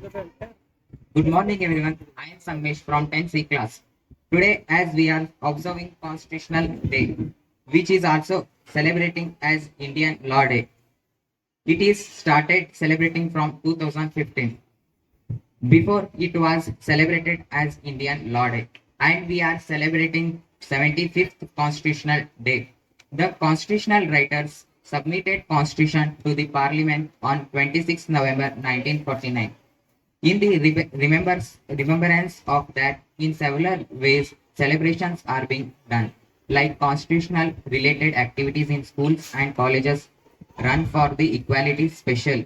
Good morning, everyone. I am Sangesh from 10C class. Today, as we are observing Constitutional Day, which is also celebrating as Indian Law Day. It is started celebrating from 2015. Before it was celebrated as Indian Law Day, and we are celebrating 75th Constitutional Day. The constitutional writers submitted constitution to the parliament on 26 November 1949. In the remembrance of that, in several ways, celebrations are being done, like constitutional related activities in schools and colleges, run for the equality special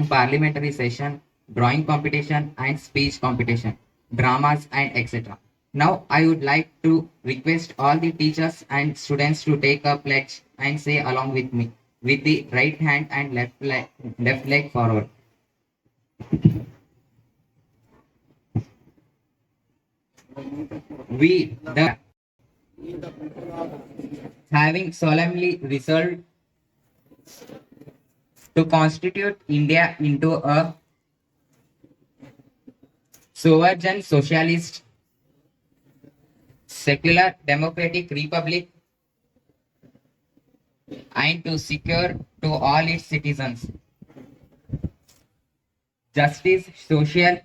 parliamentary session, drawing competition and speech competition, dramas and etc. Now I would like to request all the teachers and students to take a pledge and say along with me with the right hand and left leg forward. We, the having solemnly resolved to constitute India into a sovereign socialist, secular democratic republic and to secure to all its citizens justice, social,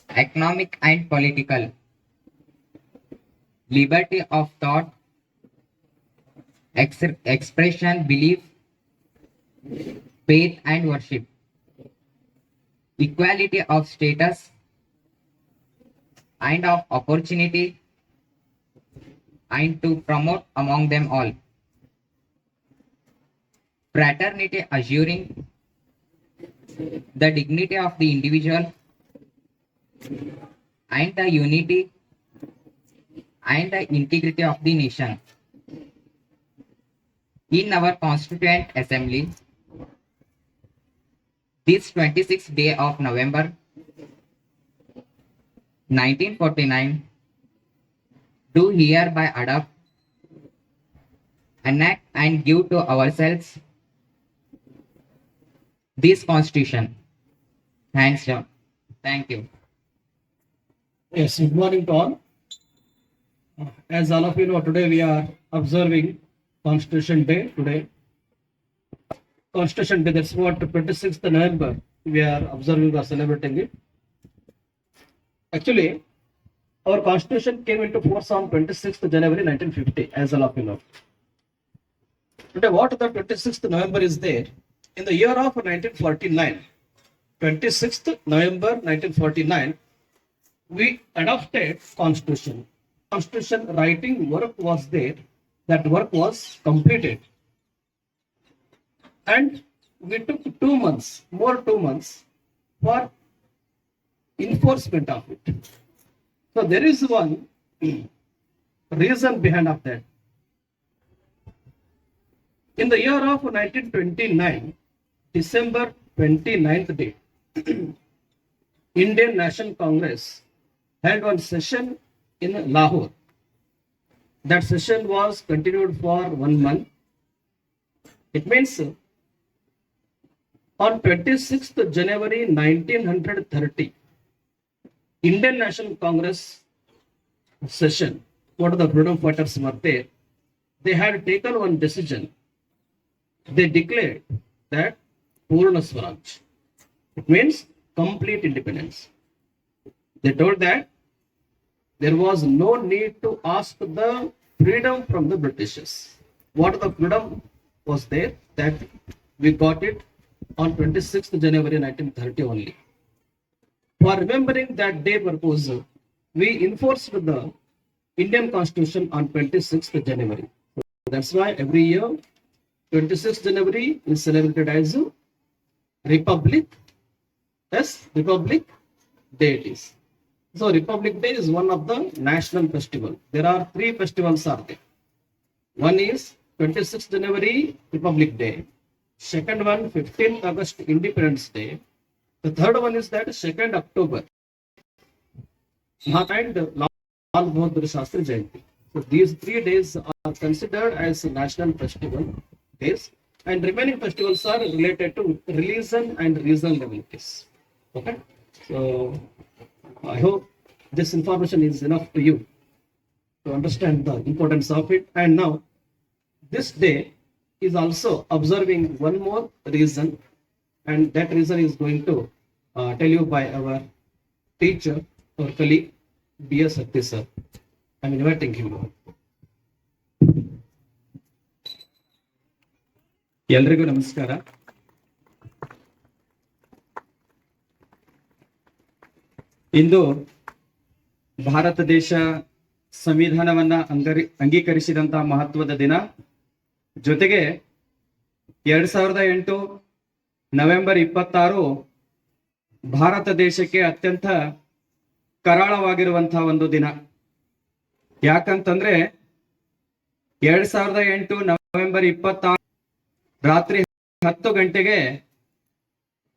economic and political, liberty of thought, expression, belief, faith and worship, equality of status and of opportunity, and to promote among them all fraternity, assuring the dignity of the individual and the unity and the integrity of the nation. In our Constituent Assembly, this 26th day of November 1949, do hereby adopt, enact and give to ourselves this Constitution. Hands down. Thank you. Yes, good morning to all. As all of you know, today we are observing Constitution Day today. Constitution Day, that's what 26th November we are observing or celebrating it. Actually, our Constitution came into force on 26th January 1950, as all of you know. Today, what the 26th November is there? In the year of 1949, 26th November 1949, we adopted Constitution. Constitution writing work was there. That work was completed. And we took 2 months, more 2 months for enforcement of it. So there is one reason behind of that. In the year of 1929, December 29th day, Indian National Congress held one session in Lahore. That session was continued for 1 month. It means on 26th January 1930, Indian National Congress session, what the freedom fighters were there, they had taken one decision. They declared that Purna Swaraj. It means complete independence. They told that there was no need to ask the freedom from the Britishers. What the freedom was there, that we got it on 26th January 1930 only. For remembering that day purpose, we enforced the Indian Constitution on 26th January. So that's why every year 26th January is celebrated as Republic. Yes, Republic Day it is. So Republic Day is one of the national festival. There are 3 festivals are there. One is 26th January Republic Day. Second one 15th August Independence Day. The third one is that 2nd October and Lal Bahadur Shastri Jayanti. So these 3 days are considered as national festival days, and remaining festivals are related to religion and regional level case. Okay. So I hope this information is enough to you to understand the importance of it. And now this day is also observing one more reason, and that reason is going to tell you by our teacher or colleague B.S. Sakti sir. I'm inviting him. ಎಲ್ರಿಗೂ ನಮಸ್ಕಾರ. ಇಂದು ಭಾರತ ದೇಶ ಸಂವಿಧಾನವನ್ನ ಅಂಗೀಕರಿಸಿದಂತಹ ಮಹತ್ವದ ದಿನ. ಜೊತೆಗೆ 2008 November 26 Bharat ದೇಶಕ್ಕೆ ಅತ್ಯಂತ ಕರಾಳವಾಗಿರುವಂತಹ ಒಂದು ದಿನ. ಯಾಕಂತಂದ್ರೆ 2008 ನವೆಂಬರ್ 26 ರಾತ್ರಿ 10 ಗಂಟೆಗೆ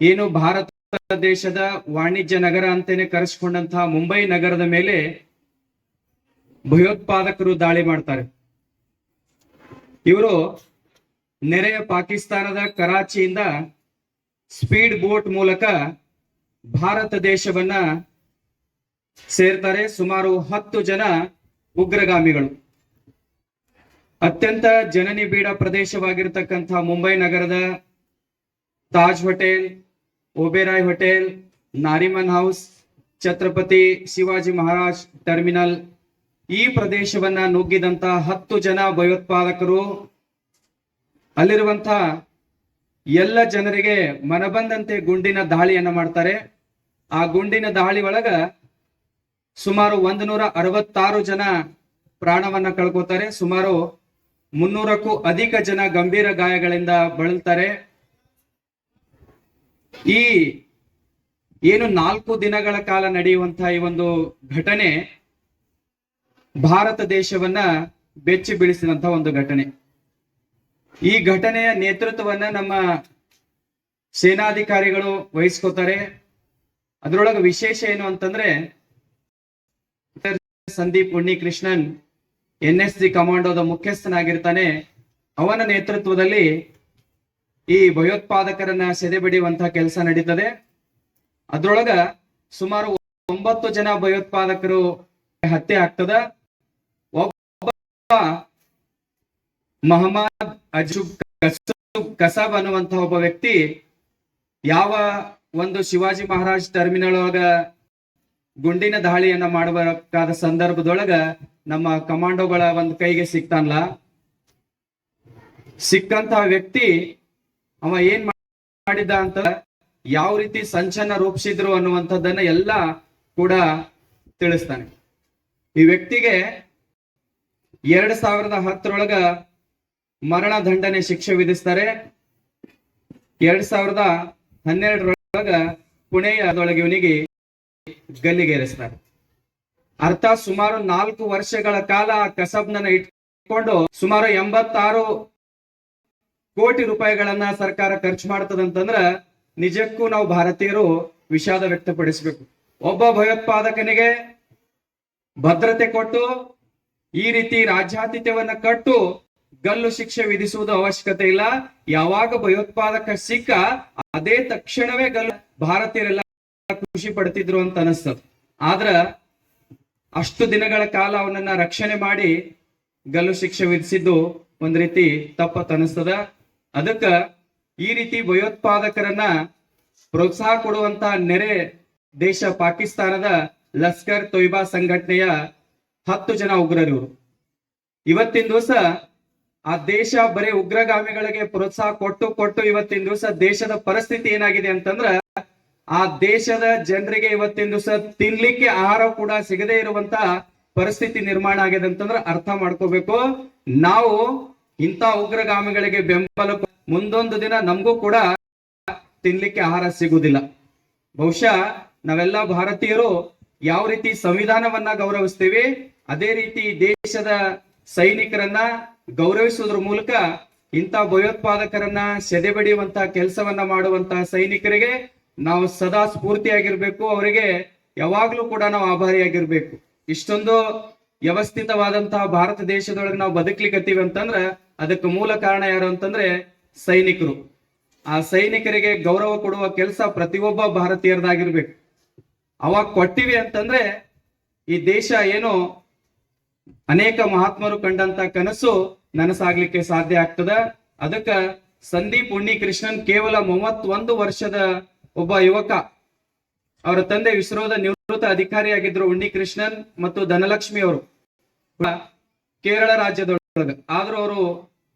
ಏನು ಭಾರತ ದೇಶದ ವಾಣಿಜ್ಯ ನಗರ ಅಂತಾನೆ ಕರೆಸಿಕೊಂಡಂತಹ ಮುಂಬೈ ನಗರದ ಮೇಲೆ ಭಯೋತ್ಪಾದಕರು ದಾಳಿ ಮಾಡ್ತಾರೆ. ಇವರು ನೆರೆಯ ಪಾಕಿಸ್ತಾನದ ಕರಾಚಿಯಿಂದ ಸ್ಪೀಡ್ ಬೋಟ್ ಮೂಲಕ ಭಾರತ ದೇಶವನ್ನ ಸೇರ್ತಾರೆ. ಸುಮಾರು 10 ಜನ ಉಗ್ರಗಾಮಿಗಳು. ಅತ್ಯಂತ ಜನನಿಬಿಡ ಪ್ರದೇಶವಾಗಿರ್ತಕ್ಕಂತಹ ಮುಂಬೈ ನಗರದ Taj hotel, Oberoi hotel, Nariman house, Chhatrapati Shivaji Maharaj terminal, ಈ ಪ್ರದೇಶವನ್ನ ನುಗ್ಗಿದಂತಹ 10 ಜನ ಭಯೋತ್ಪಾದಕರು ಅಲ್ಲಿರುವಂತಹ ಎಲ್ಲ ಜನರಿಗೆ ಮನಬಂದಂತೆ ಗುಂಡಿನ ದಾಳಿಯನ್ನ ಮಾಡ್ತಾರೆ. ಆ ಗುಂಡಿನ ದಾಳಿ ಒಳಗ ಸುಮಾರು 166 ಜನ ಪ್ರಾಣವನ್ನ ಕಳ್ಕೋತಾರೆ. ಸುಮಾರು 300ಕ್ಕೂ ಅಧಿಕ ಜನ ಗಂಭೀರ ಗಾಯಗಳಿಂದ ಬಳಲ್ತಾರೆ. ಈ ಏನು 4 ದಿನಗಳ ಕಾಲ ನಡೆಯುವಂತಹ ಈ ಒಂದು ಘಟನೆ ಭಾರತ ದೇಶವನ್ನ ಬೆಚ್ಚಿ ಬೀಳಿಸಿದಂತಹ ಒಂದು ಘಟನೆ. ಈ ಘಟನೆಯ ನೇತೃತ್ವವನ್ನ ನಮ್ಮ ಸೇನಾಧಿಕಾರಿಗಳು ವಹಿಸ್ಕೋತಾರೆ. ಅದರೊಳಗೆ ವಿಶೇಷ ಏನು ಅಂತಂದ್ರೆ ಸಂದೀಪ್ ಉನ್ನಿಕೃಷ್ಣನ್ NSG ಕಮಾಂಡೋದ ಮುಖ್ಯಸ್ಥನಾಗಿರ್ತಾನೆ. ಅವನ ನೇತೃತ್ವದಲ್ಲಿ ಈ ಭಯೋತ್ಪಾದಕರನ್ನ ಸೆದೆಬಡಿಯುವಂತಹ ಕೆಲಸ ನಡೀತದೆ. ಅದ್ರೊಳಗ ಸುಮಾರು 9 ಜನ ಭಯೋತ್ಪಾದಕರು ಹತ್ಯೆ ಆಗ್ತದ. ಒಬ್ಬ ಮಹಮ್ಮದ್ ಅಜೂಬ್ ಕಸಬ್ ಅನ್ನುವಂತಹ ಒಬ್ಬ ವ್ಯಕ್ತಿ ಯಾವ ಒಂದು ಶಿವಾಜಿ ಮಹಾರಾಜ್ ಟರ್ಮಿನಲ್ ಒಳಗ ಗುಂಡಿನ ದಾಳಿಯನ್ನ ಮಾಡಬೇಕಾದ ಸಂದರ್ಭದೊಳಗ ನಮ್ಮ ಕಮಾಂಡೋಗಳ ಒಂದು ಕೈಗೆ ಸಿಕ್ತಾನಲ್ಲ, ಸಿಕ್ಕಂತಹ ವ್ಯಕ್ತಿ ಅವ ಏನ್ ಮಾಡಿದ ಅಂತ ಯಾವ ರೀತಿ ಸಂಚನ್ನ ರೂಪಿಸಿದ್ರು ಅನ್ನುವಂಥದ್ದನ್ನ ಎಲ್ಲ ಕೂಡ ತಿಳಿಸ್ತಾನೆ. ಈ ವ್ಯಕ್ತಿಗೆ 2010 ಮರಣ ದಂಡನೆ ಶಿಕ್ಷೆ ವಿಧಿಸ್ತಾರೆ. 2012 ಪುಣೆಯದೊಳಗೆ ಇವನಿಗೆ ಗಲ್ಲಿಗೇರಿಸ್ತಾರೆ. ಅರ್ಥಾತ್ ಸುಮಾರು 4 ವರ್ಷಗಳ ಕಾಲ ಕಸಬ್ನ ಇಟ್ಕೊಂಡು ಸುಮಾರು 86 ಕೋಟಿ ರೂಪಾಯಿಗಳನ್ನ ಸರ್ಕಾರ ಖರ್ಚು ಮಾಡ್ತದಂತಂದ್ರ ನಿಜಕ್ಕೂ ನಾವು ಭಾರತೀಯರು ವಿಷಾದ ವ್ಯಕ್ತಪಡಿಸಬೇಕು. ಒಬ್ಬ ಭಯೋತ್ಪಾದಕನಿಗೆ ಭದ್ರತೆ ಕೊಟ್ಟು ಈ ರೀತಿ ರಾಜ್ಯಾತಿಥ್ಯವನ್ನ ಕಟ್ಟು ಗಲ್ಲು ಶಿಕ್ಷೆ ವಿಧಿಸುವುದು ಅವಶ್ಯಕತೆ ಇಲ್ಲ. ಯಾವಾಗ ಭಯೋತ್ಪಾದಕ ಸಿಕ್ಕ ಅದೇ ತಕ್ಷಣವೇ ಗಲ್ಲು ಭಾರತೀಯರೆಲ್ಲ ಖುಷಿ ಪಡ್ತಿದ್ರು ಅಂತ ಅನಿಸ್ತದ. ಆದ್ರ ಅಷ್ಟು ದಿನಗಳ ಕಾಲ ಅವನನ್ನ ರಕ್ಷಣೆ ಮಾಡಿ ಗಲ್ಲು ಶಿಕ್ಷೆ ವಿಧಿಸಿದ್ದು ಒಂದ್ ರೀತಿ ತಪ್ಪತ್ ಅನಿಸ್ತದ. ಅದಕ್ಕ ಈ ರೀತಿ ಭಯೋತ್ಪಾದಕರನ್ನ ಪ್ರೋತ್ಸಾಹ ಕೊಡುವಂತ ನೆರೆ ದೇಶ ಪಾಕಿಸ್ತಾನದ ಲಷ್ಕರ್ ತೊಯ್ಬಾ ಸಂಘಟನೆಯ 10 ಜನ ಉಗ್ರರು. ಇವತ್ತಿನ ದಿವಸ ಆ ದೇಶ ಬರೀ ಉಗ್ರಗಾಮಿಗಳಿಗೆ ಪ್ರೋತ್ಸಾಹ ಕೊಟ್ಟು ಇವತ್ತಿನ ದಿವಸ ದೇಶದ ಪರಿಸ್ಥಿತಿ ಏನಾಗಿದೆ ಅಂತಂದ್ರ ಆ ದೇಶದ ಜನರಿಗೆ ಇವತ್ತಿನ ದಿವಸ ತಿನ್ಲಿಕ್ಕೆ ಆಹಾರ ಕೂಡ ಸಿಗದೇ ಇರುವಂತ ಪರಿಸ್ಥಿತಿ ನಿರ್ಮಾಣ ಆಗಿದೆ ಅಂತಂದ್ರೆ ಅರ್ಥ ಮಾಡ್ಕೋಬೇಕು. ನಾವು ಇಂಥ ಉಗ್ರಗಾಮಿಗಳಿಗೆ ಬೆಂಬಲ ಮುಂದೊಂದು ದಿನ ನಮಗೂ ಕೂಡ ತಿನ್ಲಿಕ್ಕೆ ಆಹಾರ ಸಿಗುವುದಿಲ್ಲ. ಬಹುಶಃ ನಾವೆಲ್ಲ ಭಾರತೀಯರು ಯಾವ ರೀತಿ ಸಂವಿಧಾನವನ್ನ ಗೌರವಿಸ್ತೀವಿ ಅದೇ ರೀತಿ ದೇಶದ ಸೈನಿಕರನ್ನ ಗೌರವಿಸುವುದ್ರ ಮೂಲಕ ಇಂಥ ಭಯೋತ್ಪಾದಕರನ್ನ ಸೆದೆಬಡಿಯುವಂತಹ ಕೆಲಸವನ್ನ ಮಾಡುವಂತಹ ಸೈನಿಕರಿಗೆ ನಾವು ಸದಾ ಸ್ಫೂರ್ತಿಯಾಗಿರ್ಬೇಕು. ಅವರಿಗೆ ಯಾವಾಗ್ಲೂ ಕೂಡ ನಾವು ಆಭಾರಿಯಾಗಿರ್ಬೇಕು. ಇಷ್ಟೊಂದು ವ್ಯವಸ್ಥಿತವಾದಂತಹ ಭಾರತ ದೇಶದೊಳಗೆ ನಾವು ಬದುಕ್ಲಿಕ್ಕತ್ತೀವಿ ಅಂತಂದ್ರ ಅದಕ್ಕೆ ಮೂಲ ಕಾರಣ ಯಾರು ಅಂತಂದ್ರೆ ಸೈನಿಕರು. ಆ ಸೈನಿಕರಿಗೆ ಗೌರವ ಕೊಡುವ ಕೆಲಸ ಪ್ರತಿಯೊಬ್ಬ ಭಾರತೀಯರದಾಗಿರ್ಬೇಕು. ಅವಾಗ ಕೊಟ್ಟಿವಿ ಅಂತಂದ್ರೆ ಈ ದೇಶ ಏನು ಅನೇಕ ಮಹಾತ್ಮರು ಕಂಡಂತ ಕನಸು ನನಸಾಗ್ಲಿಕ್ಕೆ ಸಾಧ್ಯ ಆಗ್ತದ. ಅದಕ್ಕ ಸಂದೀಪ್ ಉನ್ನಿಕೃಷ್ಣನ್ ಕೇವಲ 31 ವರ್ಷದ ಒಬ್ಬ ಯುವಕ. ಅವರ ತಂದೆ ಇಸ್ರೋದ ನಿವೃತ್ತ ಅಧಿಕಾರಿಯಾಗಿದ್ರು ಉನ್ನಿಕೃಷ್ಣನ್ ಮತ್ತು ಧನಲಕ್ಷ್ಮಿ ಅವರು ಕೇರಳ ರಾಜ್ಯದೊಳಗ. ಆದ್ರೂ ಅವರು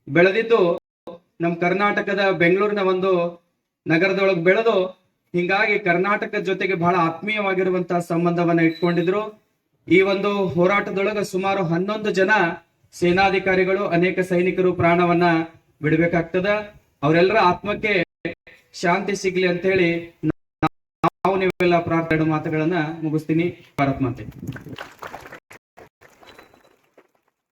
ಬೆಳೆದಿದ್ದು ನಮ್ಮ ಕರ್ನಾಟಕದ ಬೆಂಗಳೂರಿನ ಒಂದು ನಗರದೊಳಗೆ ಬೆಳೆದು, ಹಿಂಗಾಗಿ ಕರ್ನಾಟಕದ ಜೊತೆಗೆ ಬಹಳ ಆತ್ಮೀಯವಾಗಿರುವಂತಹ ಸಂಬಂಧವನ್ನ ಇಟ್ಕೊಂಡಿದ್ರು. ಈ ಒಂದು ಹೋರಾಟದೊಳಗ ಸುಮಾರು 11 ಜನ ಸೇನಾಧಿಕಾರಿಗಳು, ಅನೇಕ ಸೈನಿಕರು ಪ್ರಾಣವನ್ನ ಬಿಡಬೇಕಾಗ್ತದ. ಅವರೆಲ್ಲರ ಆತ್ಮಕ್ಕೆ ಶಾಂತಿ ಸಿಗ್ಲಿ ಅಂತ ಹೇಳಿ ನಾವು ನೀವೆಲ್ಲ ಪ್ರಾರ್ಥನೆ ಮಾತುಗಳನ್ನ ಮುಗಿಸ್ತೀನಿ. ಭಾರತ್ ಮಾತೆ.